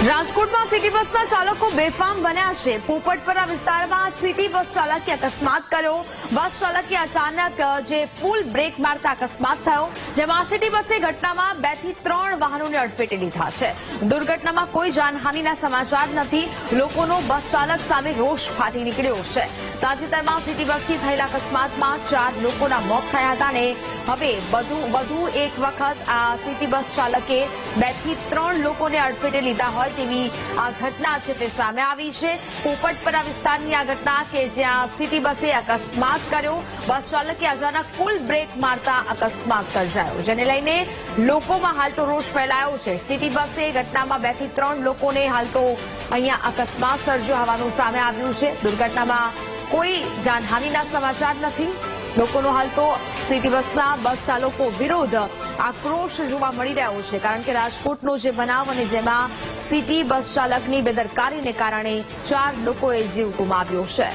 રાજકોટમાં સિટી બસના ચાલકો બેફામ બન્યા છે। પોપટપરા વિસ્તારમાં સિટી બસ ચાલકે અકસ્માત કર્યો। બસ ચાલકે અચાનક જે ફૂલ બ્રેક મારતા અકસ્માત થયો, જેમાં સિટી બસે ઘટનામાં 2 થી 3 વાહનોને અડફેટે લીધા છે। દુર્ઘટનામાં કોઈ જાનહાનિના સમાચાર નથી। લોકોનો બસ ચાલક સામે રોષ ફાટી નીકળ્યો છે। તાજેતરમાં સિટી બસથી થયેલા અકસ્માતમાં 4 લોકોના મોત થયા હતા અને હવે વધુ એક વખત આ સિટી બસ ચાલકે 2 થી 3 લોકોને અડફેટે લીધા હોય તેવી આ ઘટના છે તે સામે આવી છે। પોપટપરા વિસ્તારની આ ઘટના કે જ્યાં સિટી બસે અકસ્માત કર્યો, બસ ચાલકે અચાનક ફૂલ બ્રેક મારતા અકસ્માત સર્જાયો, જેને લઈને લોકોમાં હાલ તો રોષ ફેલાયો છે। સિટી બસે ઘટનામાં 2 થી 3 લોકોને હાલ તો અહીંયા અકસ્માત સર્જ્યો હોવાનું સામે આવ્યું છે। દુર્ઘટનામાં કોઈ જાનહાનિના સમાચાર નથી। લોકોનો હાલ તો સિટી બસના બસ ચાલકો વિરુદ્ધ આક્રોશ જોવા મળી રહ્યો છે, કારણ કે રાજકોટનો જે બનાવ અને જેમાં સિટી બસ ચાલકની બેદરકારીને કારણે 4 લોકોએ જીવ ગુમાવ્યો છે।